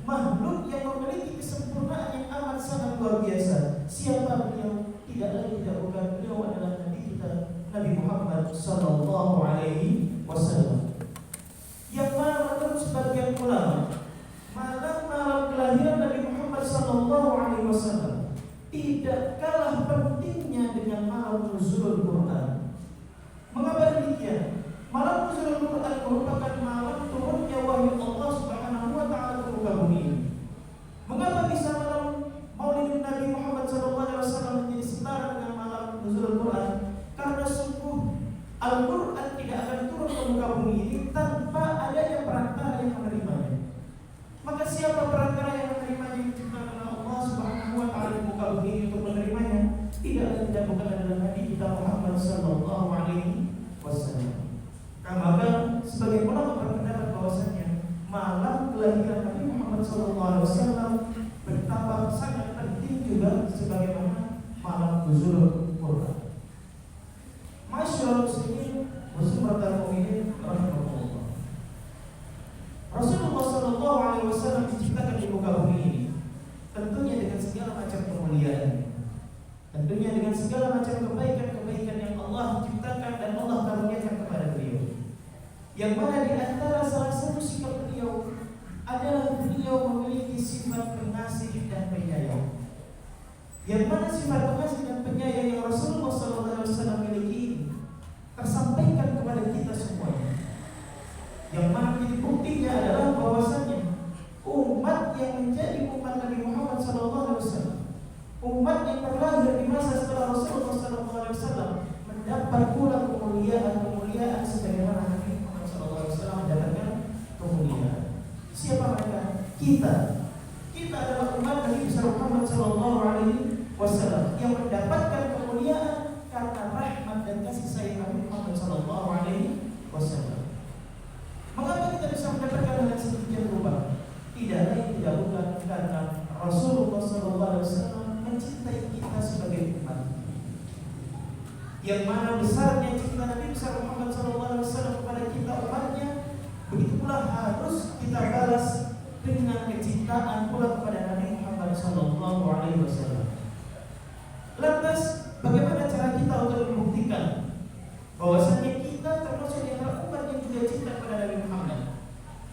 Makhluk yang memiliki kesempurnaan yang amat sangat luar biasa. Siapa beliau? Tidak lain tidak bukan beliau adalah Nabi kita, Nabi Muhammad sallallahu alaihi wasallam. Yang mana menurut sebagian ulama, malam kelahiran Nabi Muhammad sallallahu alaihi wasallam tidak kalah pentingnya dengan malam nuzulul Quran. Mengapa demikian? Malam nuzulul Quran merupakan malam turunnya wahyu Allah Subhanahu wa taala ke muka bumi ini. Mengapa bisa malam Maulid Nabi Muhammad SAW menjadi setara dengan malam nuzulul Quran? Karena sungguh Al-Quran tidak akan turun ke muka bumi ini tanpa adanya perantara yang menerimanya. Maka siapa perantara yang menerimanya yang diciptakan oleh Allah Subhanahu wa taala di muka bumi ini untuk menerimanya? Tidak bukan adalah Nabi kita Muhammad sallallahu alaihi wasallam. Maka sebagai ulama berpendapat bahwasanya malam kelahiran Nabi Muhammad sallallahu alaihi wasallam betapa sangat penting juga sebagaimana malam nuzulul Quran. Masyaallah muslimin, muslimat mukminin rahimahullah. Rasulullah sallallahu alaihi wasallam diciptakan di muka bumi ini tentunya dengan segala macam kemuliaan, tentunya dengan segala macam kebaikan-kebaikan yang Allah ciptakan dan Allah karuniakan kepada beliau. Yang mana di antara salah satu sikap beliau adalah beliau memiliki sifat pengasih dan penyayang. Yang mana sifat pengasih dan penyayang yang Rasulullah SAW miliki ini tersampaikan kepada kita semuanya. Yang mana menjadi buktinya adalah bahwasanya umat yang menjadi umat Nabi Muhammad SAW, umat yang terlahir di masa setelah Rasulullah SAW mendapat pula kemuliaan sebagaimana Nabi Muhammad SAW mendapatkan kemuliaan. Siapa mereka? Kita adalah umat Nabi besar Muhammad sallallahu alaihi wasallam yang mendapatkan kemuliaan karena rahmat dan kasih sayang Nabi Muhammad sallallahu alaihi wasallam. Mengapa kita bisa mendapatkan hal sedemikian rupa? Tidak lain tidak bukan karena Rasulullah sallallahu alaihi wasallam mencintai kita sebagai umat. Yang mana besarnya cinta Nabi besar Muhammad sallallahu alaihi wasallam kepada kita umatnya, begitu pula harus kita balas dengan kecintaan pula kepada Nabi Muhammad sallallahu alaihi wasallam. Lantas bagaimana cara kita untuk membuktikan bahwasanya kita termasuk di antara umat yang juga cinta kepada Nabi Muhammad?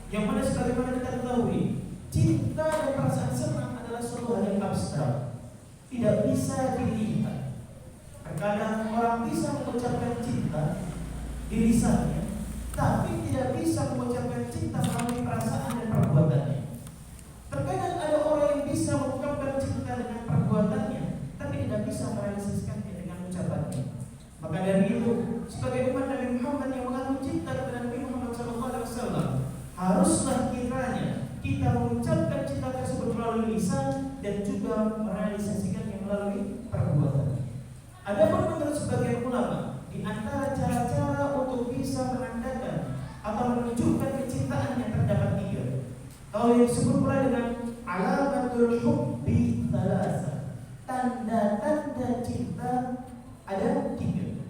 Yang mana sebagaimana kita ketahui, cinta dan perasaan senang adalah suatu hal yang abstrak, tidak bisa dilihat. Terkadang orang bisa mengucapkan cinta di lisannya, tapi tidak bisa mengucapkan cinta melalui perasaan dan perbuatannya. Terkadang ada orang yang bisa mengungkapkan cinta dengan perbuatannya, tapi tidak bisa merealisasikannya dengan ucapannya. Maka dari itu, sebagai umat Nabi Muhammad yang mengandung cinta kepada Nabi Muhammad SAW, haruslah kiranya kita mengucapkan cinta tersebut melalui lisan dan juga merealisasikannya melalui perbuatan. Adapun menurut sebagian ulama, di antara cara-cara untuk bisa menandakan atau menunjukkan kecintaan yang terdapat tiga. Kalau yang disebut pula dengan alamatul hubbi thalatha, tanda-tanda cinta ada tiga.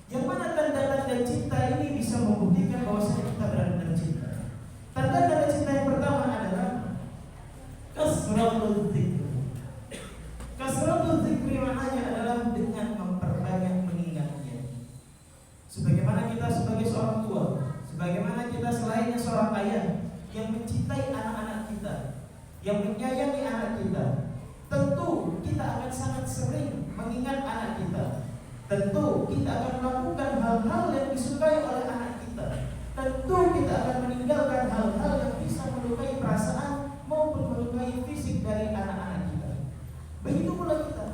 Yang mana tanda-tanda cinta ini bisa membuktikan bahwa kita benar-benar cinta. Tanda-tanda cinta yang pertama adalah kasratul dzikr. Kasratul dzikr maknanya adalah dengan memperbanyak mengingatnya. Sebagaimana kita sebagai seorang tua, sebagaimana kita selainnya seorang ayah yang mencintai anak-anak kita, yang menyayangi anak kita, tentu kita akan sangat sering mengingat anak kita. Tentu kita akan melakukan hal-hal yang disukai oleh anak kita. Tentu kita akan meninggalkan hal-hal yang bisa melukai perasaan maupun melukai fisik dari anak-anak kita. Begitu pula kita,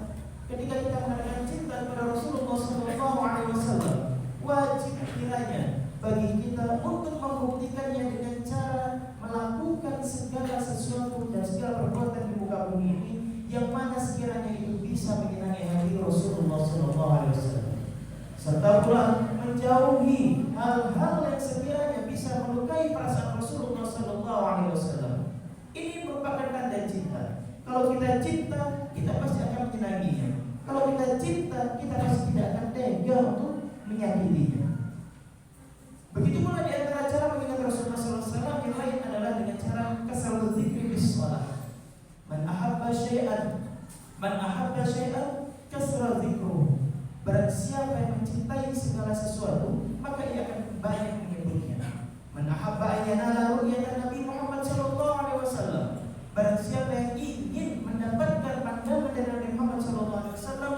ketika kita mengadakan cinta kepada Rasulullah SAW, wajib kiranya bagi kita untuk membuktikannya dengan cara melakukan segala sesuatu dan segala perbuatan di muka bumi ini yang mana sekiranya itu bisa menyenangi hati Rasulullah SAW, serta pula menjauhi hal-hal yang sekiranya bisa melukai perasaan Rasulullah SAW. Ini merupakan tanda cinta. Kalau kita cinta, kita pasti akan menyenanginya. Kalau kita cinta, kita pasti tidak akan tega untuk menyakitinya. Begitu pula di antara cara mengingat Rasulullah SAW yang lain adalah dengan cara kasratul dzikri bis shalah. Man ahabba syai'an Man ahabba syai'an kasra dzikruhu. Barang siapa yang mencintai segala sesuatu, maka ia akan banyak menyebutnya. Man ahabba an yanala ru'yatan Nabi Muhammad sallallahu alaihi wasallam. Barang siapa yang ingin mendapatkan pandangan dari Nabi Muhammad sallallahu alaihi wasallam,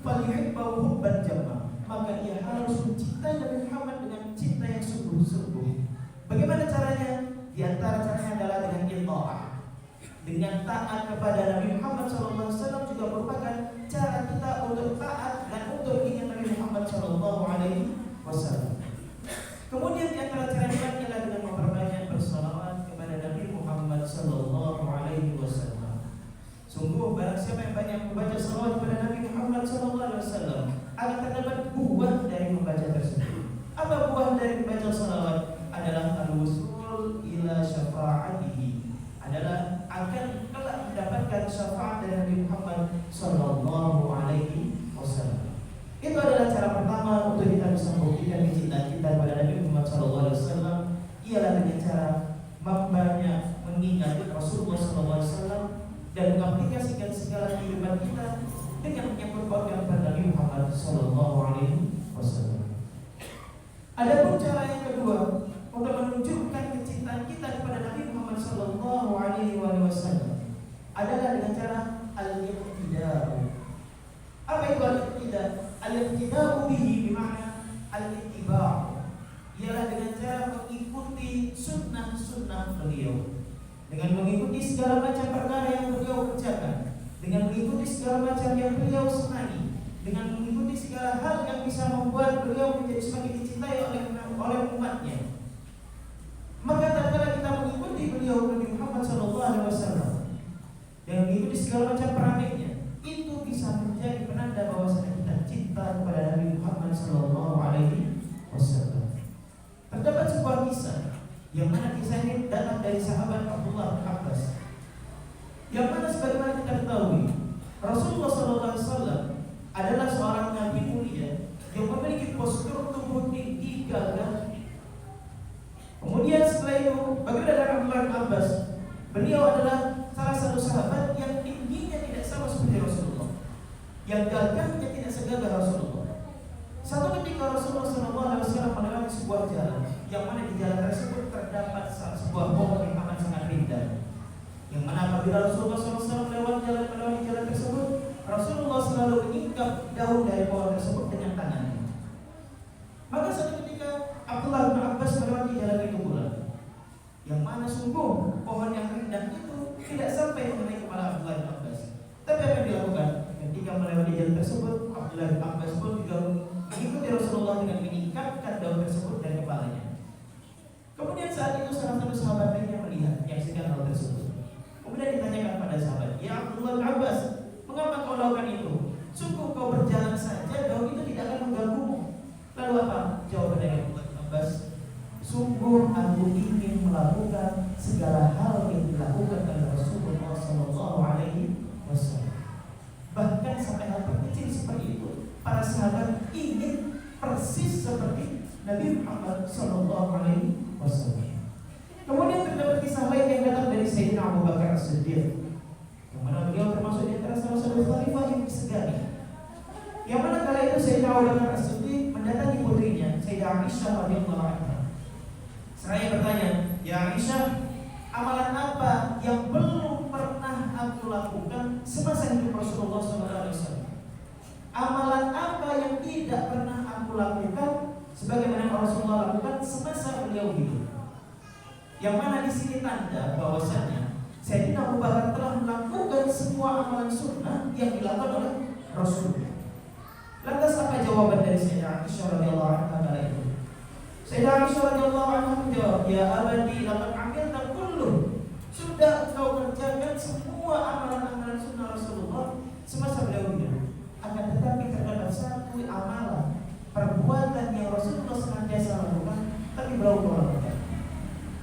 falyuhibbu hubban jamma. Maka ia harus mencintai Nabi Muhammad dengan cinta yang sungguh-sungguh. Bagaimana caranya? Di antara caranya adalah dengan ta'ah. Dengan taat kepada Nabi Muhammad SAW juga merupakan cara kita untuk taat dan untuk ingat Nabi Muhammad SAW. Kemudian di antara cara kita adalah dengan memperbanyak bersalawat kepada Nabi Muhammad SAW. Sungguh barang siapa yang banyak membaca salawat kepada Nabi Muhammad SAW akan terdapat buah dari membaca tersebut. Apa buah dari membaca salawat? Adalah al-wusul ila syafa'atihi, adalah akan kelak mendapatkan syafaat dari Nabi Muhammad sallallahu alaihi wasallam. Itu adalah cara pertama untuk kita bisa membuktikan kecintaan kita kepada Nabi Muhammad sallallahu alaihi wasallam, ialah dengan cara membanyak mengingat Rasulullah sallallahu alaihi wasallam dan mengaplikasikan segala kehidupan kita dengan menyambut pautkan kepada Nabi Muhammad sallallahu alaihi wasallam. Adapun cara yang kedua untuk menunjukkan kecintaan kita kepada Nabi Muhammad sallallahu alaihi wasallam adalah dengan cara al-iqtida'u. Apa itu al-iqtida'? Al-iqtida'u bihi bermakna al-ittiba'. Ialah dengan cara mengikuti sunnah-sunnah beliau, dengan mengikuti segala macam perkara yang beliau kerjakan, dengan mengikuti segala macam yang beliau senangi, dengan mengikuti segala hal yang bisa membuat beliau menjadi semakin dicintai oleh umatnya. Maka tatkala kita mengikuti beliau Nabi Muhammad SAW dan mengikuti segala macam perangai-nya, itu bisa menjadi penanda bahwasanya kita cinta kepada Nabi Muhammad SAW. Terdapat sebuah kisah yang mana kisah ini datang dari sahabat Abdullah bin Abbas, yang mana sebagaimana kita ketahui Rasulullah SAW adalah seorang nabi mulia yang memiliki postur tubuh tinggi gagah. Kemudian setelah itu, bagaimana dengan Abdullah bin Abbas? Beliau adalah salah satu sahabat yang tingginya tidak sama seperti Rasulullah, yang gagahnya tidak segagah Rasulullah. Satu ketika Rasulullah SAW melewati sebuah jalan, yang mana di jalan tersebut terdapat sebuah pohon yang amat sangat rindang. Yang mana apabila Rasulullah SAW melewati jalan tersebut, Rasulullah selalu mengikat daun dari pohon tersebut dengan tangannya. Maka satu ketika Abdullah bin Abbas melewati jalan itu pula, yang mana sungguh pohon yang rindang itu tidak sampai mengenai kepala Abdullah bin Abbas. Tapi apa yang dilakukan? Ketika melewati jalan tersebut, Abdullah bin Abbas pun juga mengikuti Rasulullah dengan meningkatkan daun tersebut dari kepalanya. Kemudian saat itu salah satu sahabat lainnya melihat menyaksikan hal tersebut. Kemudian ditanyakan pada sahabat, "Ya Abdullah bin Abbas, mengapa kau lakukan itu? Sungguh kau berjalan saja, daun itu tidak akan mengganggumu." Lalu apa jawaban dari Abdullah bin Abbas? "Sungguh aku ingin melakukan segala hal yang dilakukan oleh Rasulullah Sallallahu Alaihi Wasallam." Bahkan sampai hal terkecil seperti itu, para sahabat ingin persis seperti Nabi Muhammad Sallallahu Alaihi Wasallam. Kemudian terdapat kisah lain yang datang dari Sayyidina Abu Bakar As-Siddiq, yang mana beliau termasuk di antara salah satu khalifah yang disegani. Yang mana kala itu Sayyidina Abu Bakar As-Siddiq mendatangi putrinya Sayyidah Aisyah radhiyallahu anha. Seraya bertanya, "Ya Aisyah, amalan apa yang belum pernah aku lakukan semasa hidup Rasulullah SAW? Amalan apa yang tidak pernah aku lakukan sebagaimana Rasulullah lakukan semasa beliau hidup?" Yang mana di sini tanda bahwasanya Sayyidina Abu Bakar telah melakukan semua amalan sunnah yang dilakukan oleh Rasulullah. Lantas apa jawaban dari Sayyidah Aisyah radhiyallahu anha kala itu? Sayyidah Aisyah radhiyallahu anha menjawab, "Ya abadi, laqad amilta kullu." Sudah kau kerjakan semua amalan-amalan sunnah Rasulullah semasa beliau hidup. Akan tetapi terdapat satu amalan perbuatan yang Rasulullah senantiasa lakukan, tapi belum kau lakukan.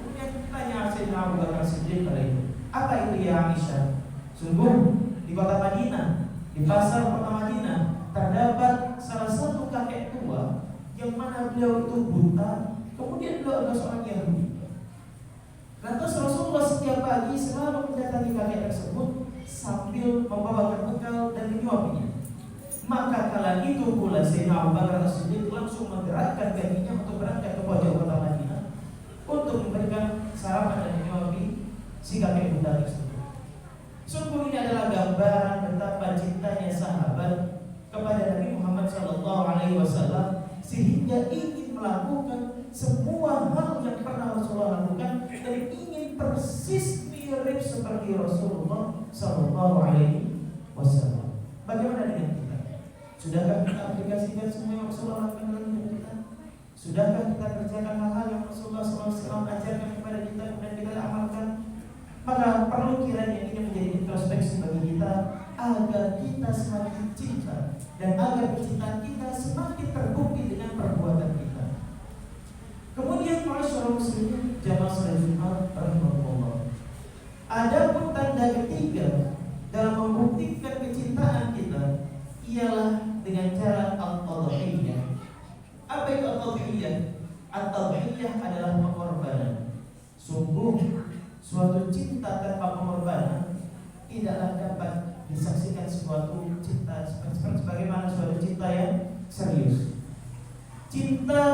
Kemudian tanya Sayyidina Abu Bakar Siddiq kala itu, "Apa itu ya Aisyah?" Sungguh di kota Madinah, di pasar kota Madinah, terdapat salah satu kakek tua yang mana beliau itu buta. Kemudian beliau adalah seorang Yahudi. Lantas Rasulullah setiap pagi selalu mendatangi kakek tersebut sambil membawakan bekal dan menyuapinya. Maka kala itu pula Sayyidina Abu Bakar As-Siddiq langsung menggerakkan kakinya untuk berangkat ke pojok kota Madinah untuk memberikan sarapan dan menyuapi si kakek buta tersebut. Sungguh ini adalah gambaran betapa cintanya sahabat kepada Nabi Muhammad SAW sehingga ingin melakukan semua hal yang pernah Rasulullah lakukan dan ingin persis mirip seperti Rasulullah SAW. Bagaimana dengan kita? Sudahkah kita aplikasikan semua yang Rasulullah lakukan dalam hidup kita? Sudahkah kita kerjakan hal-hal yang Rasulullah SAW ajarkan kepada kita dan kita amalkan? Maka perlu kiranya ini menjadi introspeksi bagi kita agar kita semakin cinta dan agar kecintaan kita semakin terbukti dengan perbuatan kita. Kemudian ma'asyiral muslimin jamaah salat Jumat rahimahullah. Adapun tanda ketiga dalam membuktikan kecintaan kita ialah dengan cara at-tadhiyah. Apa itu at-tadhiyah? At-tadhiyah adalah pengorbanan. Sungguh suatu cinta tanpa pengorbanan tidaklah dapat disaksikan suatu cinta sebagaimana suatu cinta yang serius. Cinta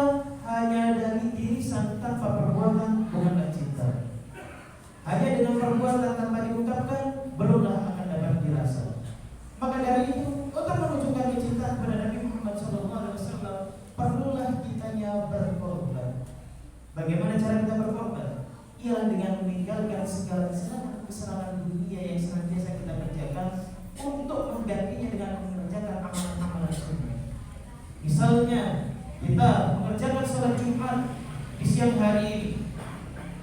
hanya dari diri tanpa perbuatan bukanlah cinta. Hanya dengan perbuatan tanpa diungkapkan belumlah akan dapat dirasa. Maka dari itu untuk menunjukkan kecintaan kepada Nabi Muhammad SAW perlulah kitanya berkorban. Bagaimana cara kita berkorban? Ialah dengan meninggalkan segala kesenangan dunia yang senantiasa kita kerjakan untuk menggantinya dengan mengerjakan amalan-amalan sunnah. Misalnya kita mengerjakan sholat Jumat di siang hari ini.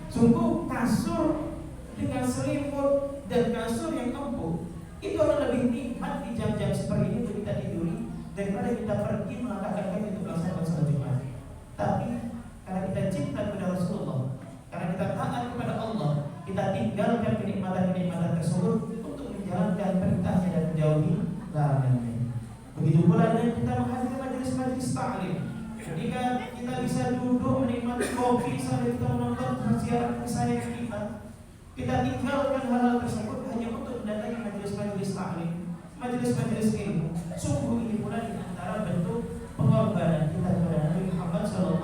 Sungguh kasur dengan selimut dan kasur yang empuk itu akan lebih nikmat di jam-jam seperti ini untuk kita tiduri daripada kita pergi melangkahkan kaki untuk melaksanakan sholat Jumat. Tapi karena kita cinta kepada Rasulullah, karena kita taat kepada Allah, kita tinggalkan kenikmatan-kenikmatan tersebut untuk menjalankan perintahnya dan menjauhi larangannya. Begitu pula dengan kita menghadiri majelis-majelis ta'lim. Ketika kita bisa duduk menikmati kopi sambil kita menonton siaran kesayangan kita tinggalkan hal-hal tersebut hanya untuk mendatangi majelis-majelis ta'lim, majelis-majelis ilmu. Sungguh ini pula di antara bentuk pengorbanan kita kepada Nabi Muhammad SAW.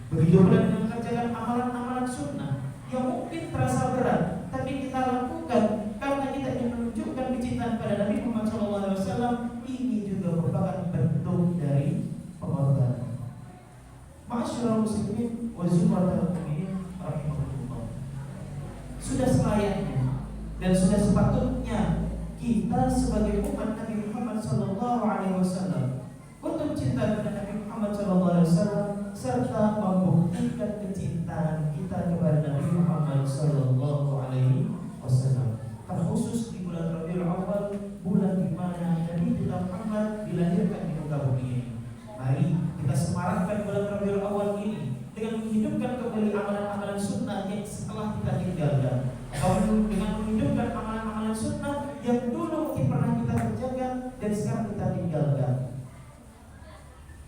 Begitu pula dengan mengerjakan amalan-amalan sunnah yang mungkin terasa berat, tapi kita lakukan karena kita ingin menunjukkan kecintaan pada Nabi Muhammad SAW. Ini juga merupakan bentuk dari pengorbanan. Ma'asyiral muslimin wa zumaral mu'minin rahimahullah. Sudah selayaknya dan sudah sepatutnya kita sebagai umat Nabi Muhammad SAW untuk cinta kepada Nabi Muhammad SAW serta membuktikan kecintaan kita kepada Nabi Muhammad SAW. Terkhusus di bulan Rabiul Awal, bulan di mana Nabi kita Muhammad dilahirkan di muka bumi ini. Mari kita semarakkan bulan Rabiul Awal ini dengan menghidupkan kembali amalan-amalan sunnah yang setelah kita tinggalkan, atau dengan menghidupkan amalan-amalan sunnah yang dulu mungkin pernah kita kerjakan dan sekarang kita tinggalkan.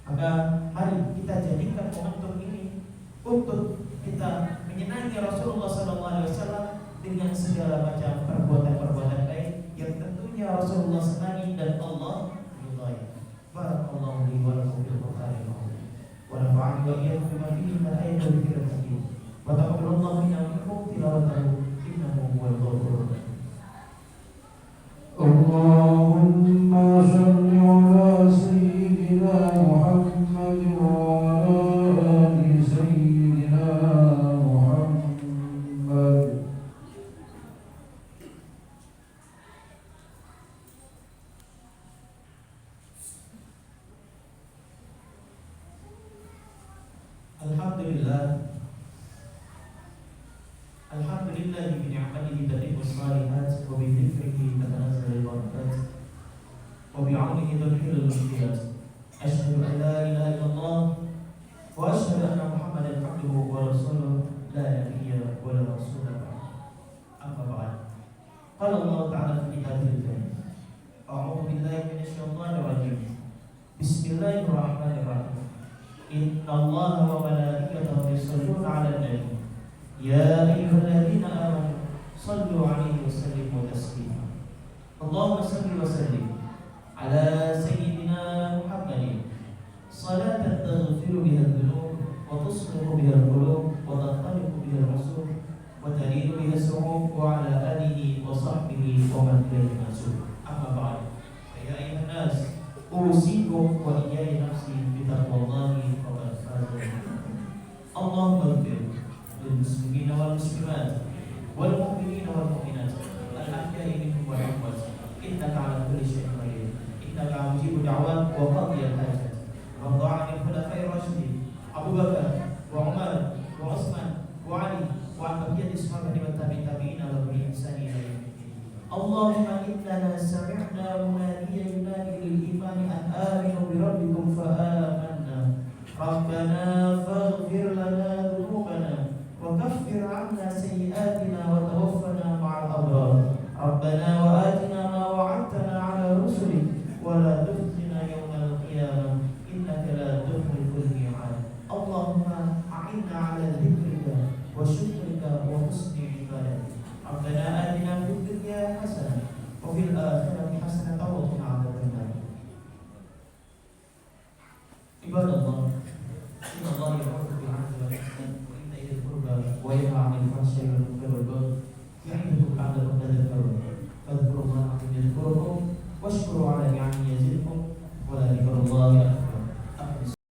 Maka mari kita jadikan momentum ini untuk kita menyenangi Rasulullah SAW dengan segala macam perbuatan-perbuatan baik yang tentunya Rasulullah senangi dan Allah ridhai. Barakallahu li wa lakum fil Qur'anil azim. Wa nafa'ani wa iyyakum bima fihi min ayatin wa dzikril hakim. Wa taqabbalallahu minna wa minkum tilawatahu innahu huwal ghafurur rahim. Allahumma shalli ala sayyidina Muhammad wa ala ali sayyidina Muhammad. Alhamdulillah bi ni'matihi tatimmu shalihat wa bi dzikrihi tatanazzalu al-barakat wa bi 'aunihi tudkhilul khairat. Asyhadu an la ilaha illallah wa asyhadu anna Muhammadan 'abduhu wa rasuluhu la nabiyya wa la rasula ba'dahu. Amma ba'd. Qala Allah ta'ala fi kitabil karim. A'udzu billahi minasy syaithanir rajim. Bismillahirrahmanirrahim. Innallaha wa malaikatahu yusholluna 'alan nabi. Ya ayyuhalladzina amanu sallu alaihi wa sallimu taslima. Allahumma salli wa sallim ala sayyidina Muhammadin salatan taghfiru biha ad-dunub wa tuslihu biha al-qulub wa tattaliqu biha al-usul wa talidu biha as-su'ub wa ala alihi wa sahbihi wa man ilayhi mansub. Amma ba'd. Ya ayyuhan nas, usikum wa iyaya nafsi bi taqwallahi faqad faza. Allahumma ighfir lil muslimina wal muslimat wal mu'minina wal mu'minat al-ahya'i minhum wal amwat innaka 'ala kulli shay'in qadir innaka mujibu da'wat wa qadiyal hajat. Radha'ani al-khulafa'ir rasyidin Abu Bakar wa Umar wa Utsman wa Ali wa an baqiyati sahabati wa tabi'in wa bi ihsan ila yaumil. Allahumma innana sami'na munadiyan yunadi lil imani an aminu bi rabbikum fa amanna. Rabbana faghfir lana dhunubana wa kaffir 'anna sayyi'atina wa tawaffana ma'al abrar. Rabbana wa atina ma wa'adtana 'ala rusulik wa la tukhzina yawmal qiyamah innaka la tukhliful mi'ad. Allahumma a'inna 'ala dhikrika wa syukrika wa husni ibadatik. Rabbana atina fid dunya hasanah wa fil akhirati hasanah wa qina adzabannar.